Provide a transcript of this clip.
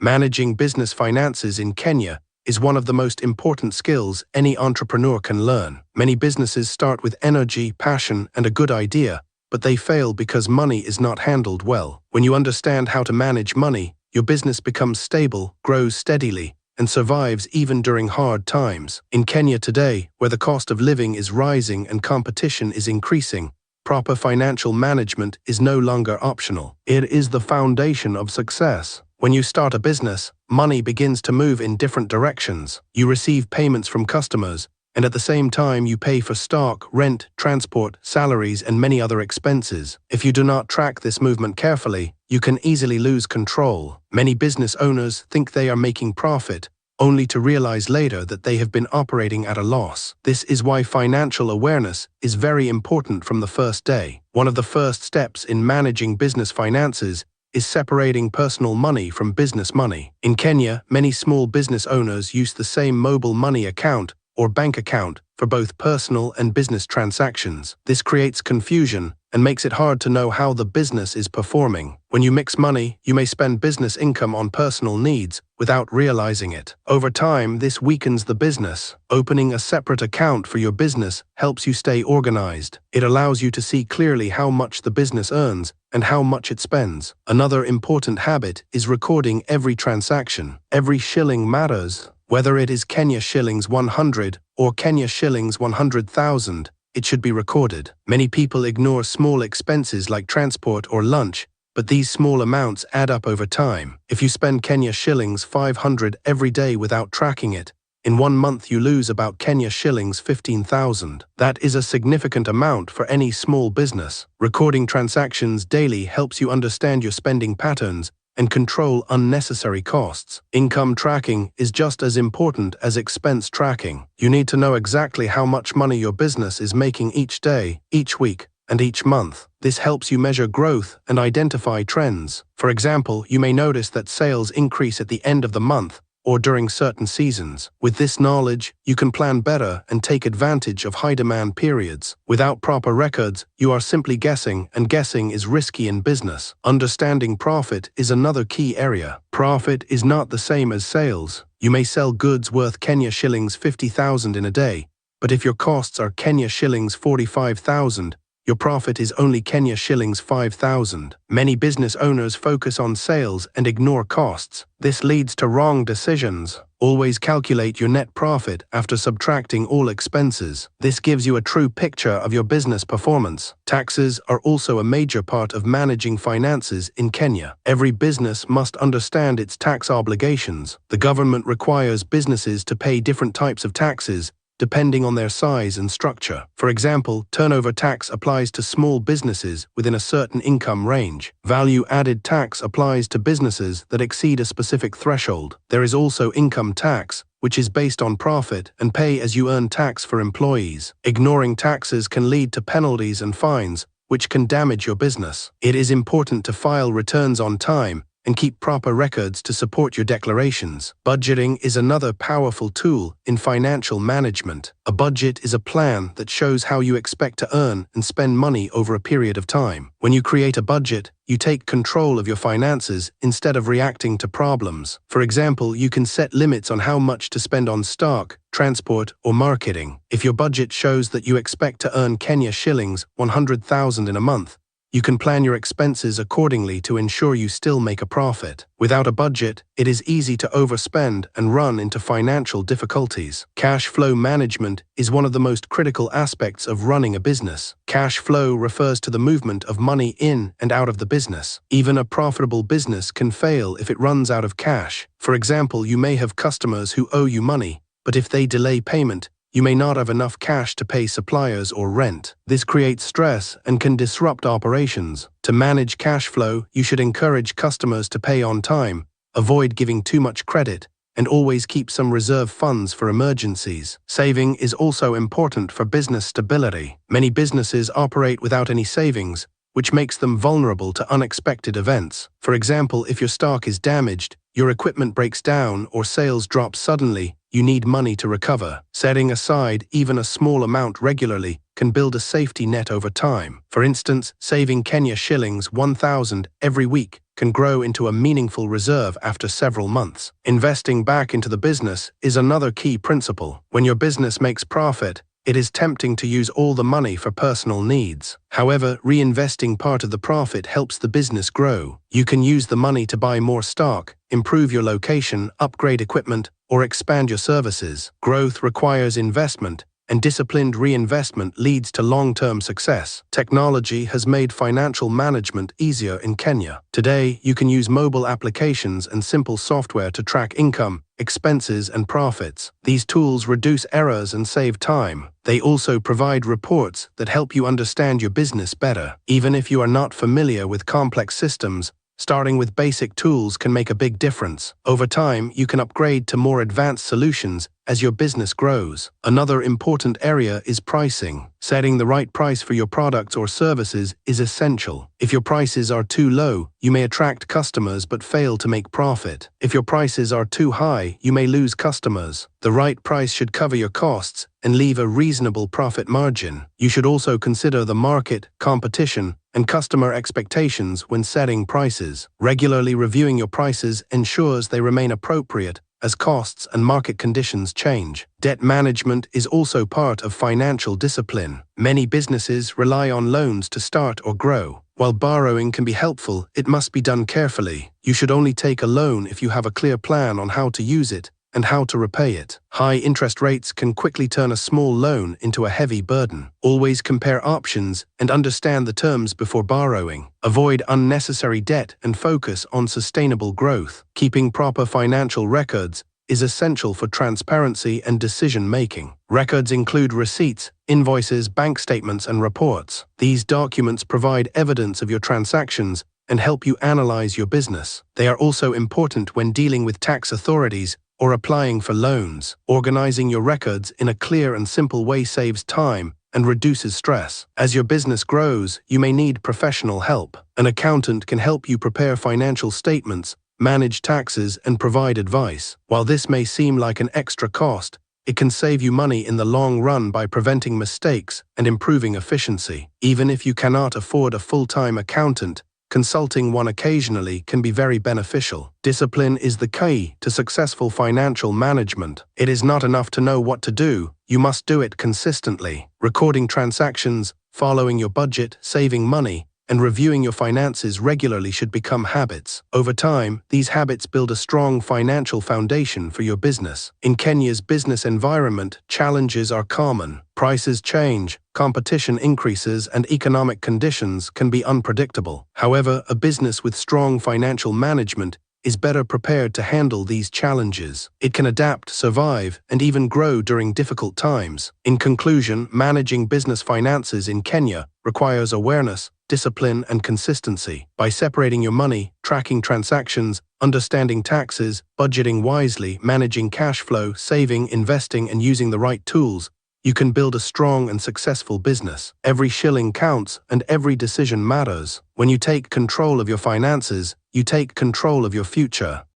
Managing business finances in Kenya is one of the most important skills any entrepreneur can learn. Many businesses start with energy, passion, and a good idea, but they fail because money is not handled well. When you understand how to manage money, your business becomes stable, grows steadily, and survives even during hard times. In Kenya today, where the cost of living is rising and competition is increasing, proper financial management is no longer optional. It is the foundation of success. When you start a business, money begins to move in different directions. You receive payments from customers, and at the same time you pay for stock, rent, transport, salaries, and many other expenses. If you do not track this movement carefully, you can easily lose control. Many business owners think they are making profit, only to realize later that they have been operating at a loss. This is why financial awareness is very important from the first day. One of the first steps in managing business finances is separating personal money from business money. In Kenya, many small business owners use the same mobile money account or bank account for both personal and business transactions. This creates confusion and makes it hard to know how the business is performing. When you mix money, you may spend business income on personal needs without realizing it. Over time, this weakens the business. Opening a separate account for your business helps you stay organized. It allows you to see clearly how much the business earns and how much it spends. Another important habit is recording every transaction. Every shilling matters. Whether it is Kenya shillings 100 or Kenya shillings 100,000, it should be recorded. Many people ignore small expenses like transport or lunch, but these small amounts add up over time. If you spend Kenya shillings 500 every day without tracking it, in 1 month you lose about Kenya shillings 15,000. That is a significant amount for any small business. Recording transactions daily helps you understand your spending patterns and control unnecessary costs. Income tracking is just as important as expense tracking. You need to know exactly how much money your business is making each day, each week, and each month. This helps you measure growth and identify trends. For example, you may notice that sales increase at the end of the month or during certain seasons. With this knowledge, you can plan better and take advantage of high-demand periods. Without proper records, you are simply guessing, and guessing is risky in business. Understanding profit is another key area. Profit is not the same as sales. You may sell goods worth Kenya shillings 50,000 in a day, but if your costs are Kenya shillings 45,000, your profit is only Kenya shillings 5,000. Many business owners focus on sales and ignore costs. This leads to wrong decisions. Always calculate your net profit after subtracting all expenses. This gives you a true picture of your business performance. Taxes are also a major part of managing finances in Kenya. Every business must understand its tax obligations. The government requires businesses to pay different types of taxes depending on their size and structure. For example, turnover tax applies to small businesses within a certain income range. Value-added tax applies to businesses that exceed a specific threshold. There is also income tax, which is based on profit and pay-as-you-earn tax for employees. Ignoring taxes can lead to penalties and fines, which can damage your business. It is important to file returns on time and keep proper records to support your declarations. Budgeting is another powerful tool in financial management. A budget is a plan that shows how you expect to earn and spend money over a period of time. When you create a budget, you take control of your finances instead of reacting to problems. For example, you can set limits on how much to spend on stock, transport, or marketing. If your budget shows that you expect to earn Kenya shillings 100,000 in a month, you can plan your expenses accordingly to ensure you still make a profit. Without a budget, it is easy to overspend and run into financial difficulties. Cash flow management is one of the most critical aspects of running a business. Cash flow refers to the movement of money in and out of the business. Even a profitable business can fail if it runs out of cash. For example, you may have customers who owe you money, but if they delay payment, you may not have enough cash to pay suppliers or rent. This creates stress and can disrupt operations. To manage cash flow, you should encourage customers to pay on time, avoid giving too much credit, and always keep some reserve funds for emergencies. Saving is also important for business stability. Many businesses operate without any savings, which makes them vulnerable to unexpected events. For example, if your stock is damaged, your equipment breaks down, or sales drop suddenly, you need money to recover. Setting aside even a small amount regularly can build a safety net over time. For instance, saving Kenya shillings 1,000 every week can grow into a meaningful reserve after several months. Investing back into the business is another key principle. When your business makes profit, it is tempting to use all the money for personal needs. However, reinvesting part of the profit helps the business grow. You can use the money to buy more stock, improve your location, upgrade equipment, or expand your services. Growth requires investment, and disciplined reinvestment leads to long-term success. Technology has made financial management easier in Kenya. Today, you can use mobile applications and simple software to track income, expenses, and profits. These tools reduce errors and save time. They also provide reports that help you understand your business better. Even if you are not familiar with complex systems, starting with basic tools can make a big difference. Over time, you can upgrade to more advanced solutions as your business grows. Another important area is pricing. Setting the right price for your products or services is essential. If your prices are too low, you may attract customers but fail to make profit. If your prices are too high, you may lose customers. The right price should cover your costs and leave a reasonable profit margin. You should also consider the market, competition, and customer expectations when setting prices. Regularly reviewing your prices ensures they remain appropriate as costs and market conditions change. Debt management is also part of financial discipline. Many businesses rely on loans to start or grow. While borrowing can be helpful, it must be done carefully. You should only take a loan if you have a clear plan on how to use it and how to repay it. High interest rates can quickly turn a small loan into a heavy burden. Always compare options and understand the terms before borrowing. Avoid unnecessary debt and focus on sustainable growth. Keeping proper financial records is essential for transparency and decision-making. Records include receipts, invoices, bank statements, and reports. These documents provide evidence of your transactions and help you analyze your business. They are also important when dealing with tax authorities or applying for loans. Organizing your records in a clear and simple way saves time and reduces stress. As your business grows, you may need professional help. An accountant can help you prepare financial statements, manage taxes, and provide advice. While this may seem like an extra cost, it can save you money in the long run by preventing mistakes and improving efficiency. Even if you cannot afford a full-time accountant, consulting one occasionally can be very beneficial. Discipline is the key to successful financial management. It is not enough to know what to do, you must do it consistently. Recording transactions, following your budget, saving money, and reviewing your finances regularly should become habits. Over time, these habits build a strong financial foundation for your business. In Kenya's business environment, challenges are common. Prices change, competition increases, and economic conditions can be unpredictable. However, a business with strong financial management is better prepared to handle these challenges. It can adapt, survive, and even grow during difficult times. In conclusion, managing business finances in Kenya requires awareness, discipline, and consistency. By separating your money, tracking transactions, understanding taxes, budgeting wisely, managing cash flow, saving, investing, and using the right tools, you can build a strong and successful business. Every shilling counts and every decision matters. When you take control of your finances, you take control of your future.